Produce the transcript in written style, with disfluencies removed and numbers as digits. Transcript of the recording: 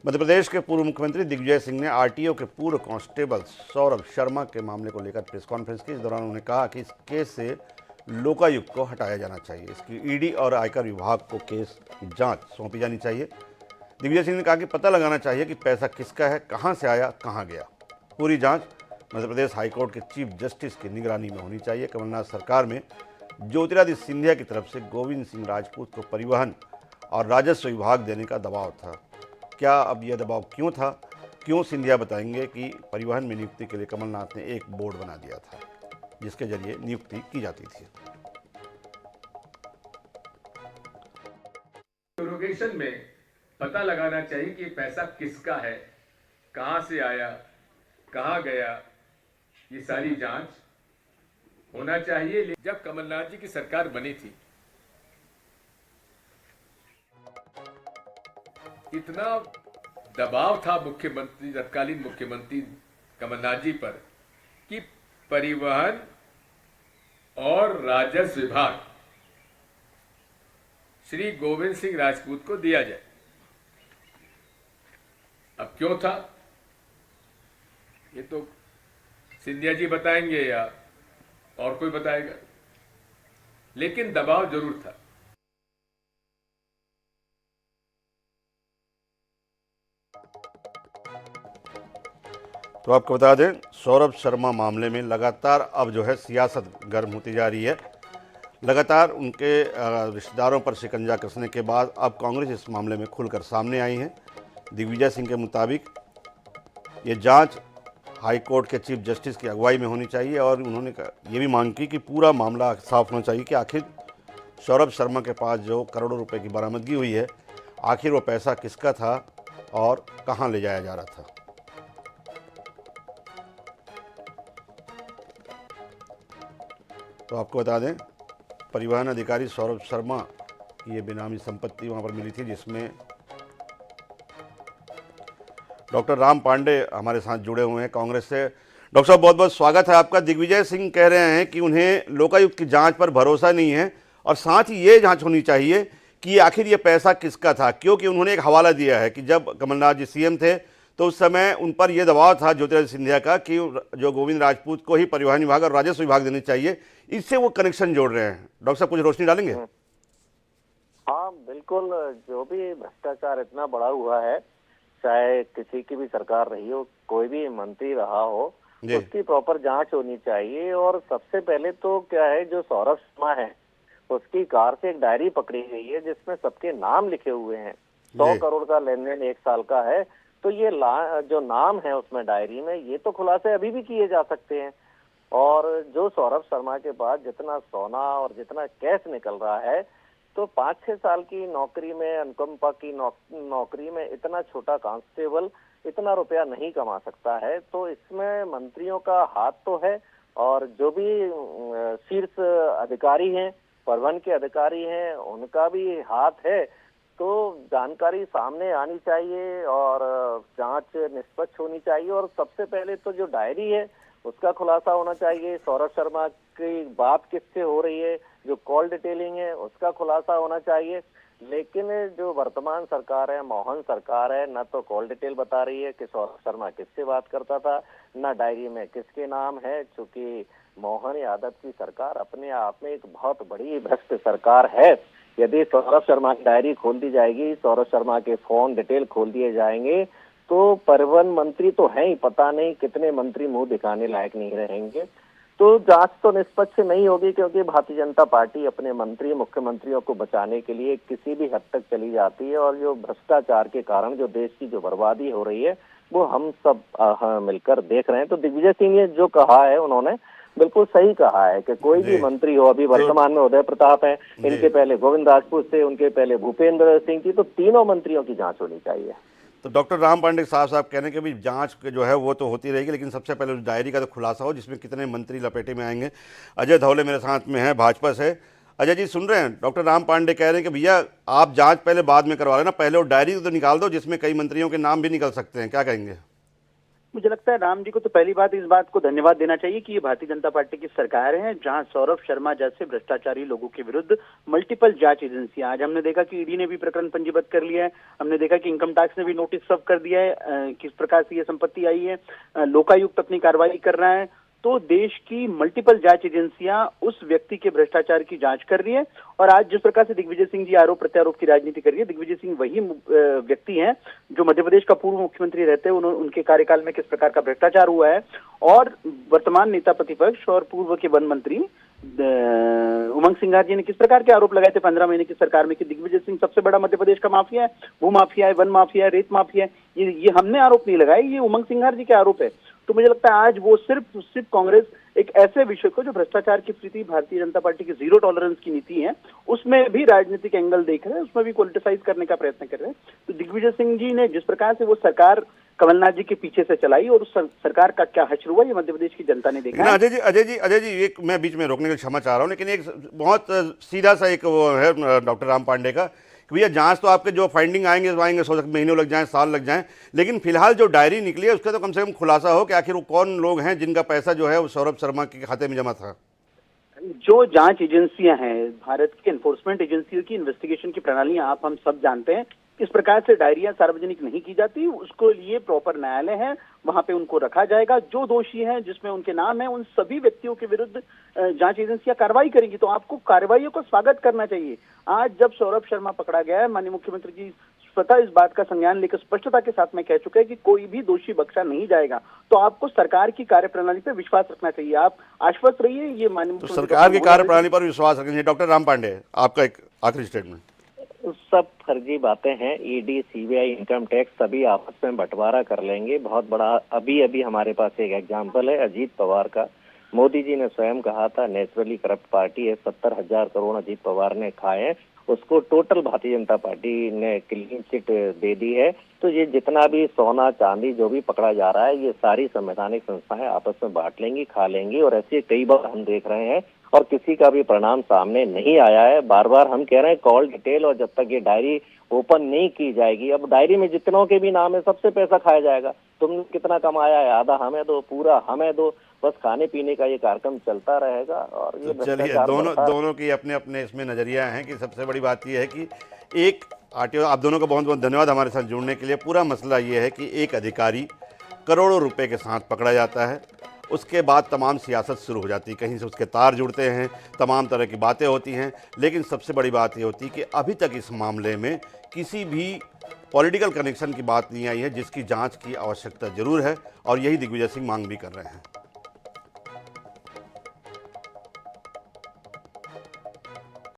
मध्य प्रदेश के पूर्व मुख्यमंत्री दिग्विजय सिंह ने आरटीओ के पूर्व कांस्टेबल सौरभ शर्मा के मामले को लेकर प्रेस कॉन्फ्रेंस की। इस दौरान उन्होंने कहा कि इस केस से लोकायुक्त को हटाया जाना चाहिए। इसकी ईडी और आयकर विभाग को केस की जांच सौंपी जानी चाहिए। दिग्विजय सिंह ने कहा कि पता लगाना चाहिए कि पैसा किसका है, कहां से आया, कहां गया। पूरी जांच मध्य प्रदेश हाईकोर्ट के चीफ जस्टिस की निगरानी में होनी चाहिए। कमलनाथ सरकार में ज्योतिरादित्य सिंधिया की तरफ से गोविंद सिंह राजपूत को परिवहन और राजस्व विभाग देने का दबाव था। क्या अब यह दबाव क्यों था, क्यों? सिंधिया बताएंगे कि परिवहन में नियुक्ति के लिए कमलनाथ ने एक बोर्ड बना दिया था जिसके जरिए नियुक्ति की जाती थी। इंट्रोगेशन में पता लगाना चाहिए कि पैसा किसका है, कहां से आया, कहां गया, ये सारी जांच होना चाहिए। जब कमलनाथ जी की सरकार बनी थी, इतना दबाव था मुख्यमंत्री, तत्कालीन मुख्यमंत्री कमलनाथ जी पर कि परिवहन और राजस्व विभाग श्री गोविंद सिंह राजपूत को दिया जाए। अब क्यों था ये तो सिंधिया जी बताएंगे या और कोई बताएगा, लेकिन दबाव जरूर था। तो आपको बता दें, सौरभ शर्मा मामले में लगातार अब जो है सियासत गर्म होती जा रही है। लगातार उनके रिश्तेदारों पर शिकंजा कसने के बाद अब कांग्रेस इस मामले में खुलकर सामने आई है। दिग्विजय सिंह के मुताबिक ये जांच हाईकोर्ट के चीफ जस्टिस की अगुवाई में होनी चाहिए और उन्होंने ये भी मांग की कि पूरा मामला साफ होना चाहिए कि आखिर सौरभ शर्मा के पास जो करोड़ों रुपए की बरामदगी हुई है, आखिर वो पैसा किसका था और कहाँ ले जाया जा रहा था। तो आपको बता दें, परिवहन अधिकारी सौरभ शर्मा की ये बेनामी संपत्ति वहाँ पर मिली थी, जिसमें डॉक्टर राम पांडे हमारे साथ जुड़े हुए हैं कांग्रेस से। डॉक्टर साहब, बहुत बहुत स्वागत है आपका। दिग्विजय सिंह कह रहे हैं कि उन्हें लोकायुक्त की जांच पर भरोसा नहीं है और साथ ही ये जांच होनी चाहिए कि आखिर ये पैसा किसका था, क्योंकि उन्होंने एक हवाला दिया है कि जब कमलनाथ जी सीएम थे तो उस समय उन पर यह दबाव था ज्योतिरादित्य सिंधिया का कि जो गोविंद राजपूत को ही परिवहन विभाग और राजस्व विभाग देने चाहिए। इससे वो कनेक्शन जोड़ रहे हैं। डॉक्टर साहब, कुछ रोशनी डालेंगे? हाँ बिल्कुल, जो भी भ्रष्टाचार इतना बढ़ा हुआ है, चाहे किसी की भी सरकार रही हो, कोई भी मंत्री रहा हो, उसकी प्रॉपर जांच होनी चाहिए। और सबसे पहले तो क्या है, जो सौरभ शर्मा है उसकी कार से एक डायरी पकड़ी गई है जिसमें सबके नाम लिखे हुए हैं। 100 करोड़ का लेन देन 1 साल का है, तो ये जो नाम है उसमें डायरी में, ये तो खुलासे अभी भी किए जा सकते हैं। और जो सौरभ शर्मा के पास जितना सोना और जितना कैश निकल रहा है, तो 5-6 साल की नौकरी में, अनुकंपा की नौकरी में इतना छोटा कांस्टेबल इतना रुपया नहीं कमा सकता है। तो इसमें मंत्रियों का हाथ तो है और जो भी शीर्ष अधिकारी हैं, परिवहन के अधिकारी हैं, उनका भी हाथ है। तो जानकारी सामने आनी चाहिए और जांच निष्पक्ष होनी चाहिए। और सबसे पहले तो जो डायरी है उसका खुलासा होना चाहिए। सौरभ शर्मा की बात किससे हो रही है, जो कॉल डिटेलिंग है उसका खुलासा होना चाहिए। लेकिन जो वर्तमान सरकार है, मोहन सरकार है, न तो कॉल डिटेल बता रही है कि सौरभ शर्मा किससे बात करता था, न डायरी में किसके नाम है। चूंकि मोहन यादव की सरकार अपने आप में एक बहुत बड़ी भ्रष्ट सरकार है। यदि सौरभ शर्मा की डायरी खोल दी जाएगी, सौरभ शर्मा के फोन डिटेल खोल दिए जाएंगे, तो परिवहन मंत्री तो है ही, पता नहीं कितने मंत्री मुंह दिखाने लायक नहीं रहेंगे। तो जांच तो निष्पक्ष नहीं होगी, क्योंकि भारतीय जनता पार्टी अपने मंत्री, मुख्यमंत्रियों को बचाने के लिए किसी भी हद तक चली जाती है। और जो भ्रष्टाचार के कारण जो देश की जो बर्बादी हो रही है, वो हम सब मिलकर देख रहे हैं। तो दिग्विजय सिंह ने जो कहा है, उन्होंने बिल्कुल सही कहा है कि कोई भी मंत्री हो, अभी वर्तमान में उदय प्रताप है, इनके पहले गोविंद राजपूत थे, उनके पहले भूपेंद्र सिंह थी, तो तीनों मंत्रियों की जांच होनी चाहिए। तो डॉक्टर राम पांडे साहब कहने के भी जांच जो है वो तो होती रहेगी, लेकिन सबसे पहले उस डायरी का तो खुलासा हो जिसमें कितने मंत्री लपेटे में आएंगे। अजय धौले मेरे साथ में है, भाजपा से। अजय जी, सुन रहे हैं? डॉक्टर राम पांडे कह रहे हैं कि भैया आप जांच पहले बाद में करवा लेना, पहले वो डायरी तो निकाल दो जिसमें कई मंत्रियों के नाम भी निकल सकते हैं। क्या कहेंगे? मुझे लगता है राम जी को तो पहली बात इस बात को धन्यवाद देना चाहिए कि ये भारतीय जनता पार्टी की सरकार है जहां सौरभ शर्मा जैसे भ्रष्टाचारी लोगों के विरुद्ध मल्टीपल जांच एजेंसियां, आज हमने देखा कि ईडी ने भी प्रकरण पंजीबद्ध कर लिया है, हमने देखा कि इनकम टैक्स ने भी नोटिस सर्व कर दिया है किस प्रकार से ये संपत्ति आई है, लोकायुक्त अपनी कार्रवाई कर रहा है। तो देश की मल्टीपल जांच एजेंसियां उस व्यक्ति के भ्रष्टाचार की जांच कर रही है। और आज जिस प्रकार से दिग्विजय सिंह जी आरोप प्रत्यारोप की राजनीति कर रही है, दिग्विजय सिंह वही व्यक्ति हैं जो मध्य प्रदेश का पूर्व मुख्यमंत्री रहते हैं, उनके कार्यकाल में किस प्रकार का भ्रष्टाचार हुआ है। और वर्तमान नेता प्रतिपक्ष और पूर्व के वन मंत्री उमंग सिंघार जी ने किस प्रकार के आरोप लगाए थे 15 महीने की सरकार में कि दिग्विजय सिंह सबसे बड़ा मध्य प्रदेश का माफिया है, भू माफिया है, वन माफिया है, रेत माफिया है। ये हमने आरोप नहीं लगाए, ये उमंग सिंघार जी के आरोप है। तो मुझे लगता है आज वो सिर्फ कांग्रेस एक ऐसे विषय को जो भ्रष्टाचार की प्रति भारतीय जनता पार्टी की जीरो टॉलरेंस की नीति है उसमें भी राजनीतिक एंगल देख रहे हैं, उसमें भी पॉलिटिसाइज करने का प्रयत्न कर रहे हैं। तो दिग्विजय सिंह जी ने जिस प्रकार से वो सरकार कमलनाथ जी के पीछे से चलाई और उस सरकार का क्या हश्र हुआ ये मध्य प्रदेश की जनता ने देखा है। अजय जी एक मैं बीच में रोकने की क्षमा चाह रहा हूँ, लेकिन एक बहुत सीधा सा एक वो है डॉक्टर राम पांडे का कि भैया जांच तो आपके जो फाइंडिंग आएंगे सो महीनों लग जाएं, साल लग जाएं, लेकिन फिलहाल जो डायरी निकली है उसका तो कम से कम खुलासा हो कि आखिर वो कौन लोग हैं जिनका पैसा जो है वो सौरभ शर्मा के खाते में जमा था। जो जांच एजेंसियां हैं, भारत की एनफोर्समेंट एजेंसियों की इन्वेस्टिगेशन की प्रणालियां आप हम सब जानते हैं। इस प्रकार से डायरिया सार्वजनिक नहीं की जाती, उसको लिए प्रॉपर न्यायालय है, वहां पे उनको रखा जाएगा। जो दोषी हैं जिसमें उनके नाम है उन सभी व्यक्तियों के विरुद्ध जांच एजेंसियां कार्रवाई करेंगी। तो आपको कार्रवाइयों को स्वागत करना चाहिए। आज जब सौरभ शर्मा पकड़ा गया है, माननीय मुख्यमंत्री जी स्वतः इस बात का संज्ञान लेकर स्पष्टता के साथ में कह चुके हैं कि कोई भी दोषी बख्शा नहीं जाएगा। तो आपको सरकार की कार्यप्रणाली पर विश्वास रखना चाहिए। आप आश्वस्त रहिए, ये माननीय तो सरकार की कार्यप्रणाली पर विश्वास रखेंगे। डॉक्टर राम पांडे आपका एक आखिरी स्टेटमेंट। सब फर्जी बातें हैं। ईडी, सीबीआई, इनकम टैक्स सभी आपस में बंटवारा कर लेंगे। बहुत बड़ा अभी हमारे पास एक एग्जाम्पल है अजीत पवार का। मोदी जी ने स्वयं कहा था नेचुरली करप्ट पार्टी है, 70,000 करोड़ अजीत पवार ने खाए हैं, उसको टोटल भारतीय जनता पार्टी ने क्लीन चिट दे दी है। तो ये जितना भी सोना चांदी जो भी पकड़ा जा रहा है ये सारी संवैधानिक संस्थाएं आपस में बांट लेंगी, खा लेंगी। और ऐसे कई बार हम देख रहे हैं और किसी का भी परिणाम सामने नहीं आया है। बार बार हम कह रहे हैं कॉल डिटेल, और जब तक ये डायरी ओपन नहीं की जाएगी, अब डायरी में जितनों के भी नाम है सबसे पैसा खाया जाएगा। तुमने कितना कमाया है, आधा हमें दो, पूरा हमें दो, बस खाने पीने का ये कार्यक्रम चलता रहेगा। और ये तो चलिए दोनों की अपने अपने इसमें नजरिया हैं कि सबसे बड़ी बात यह है कि एक आरटीओ, आप दोनों का बहुत बहुत धन्यवाद हमारे साथ जुड़ने के लिए। पूरा मसला ये है कि एक अधिकारी करोड़ों रुपए के साथ पकड़ा जाता है, उसके बाद तमाम सियासत शुरू हो जाती है, कहीं से उसके तार जुड़ते हैं, तमाम तरह की बातें होती हैं। लेकिन सबसे बड़ी बात ये होती है कि अभी तक इस मामले में किसी भी पॉलिटिकल कनेक्शन की बात नहीं आई है, जिसकी जांच की आवश्यकता जरूर है और यही दिग्विजय सिंह मांग भी कर रहे हैं।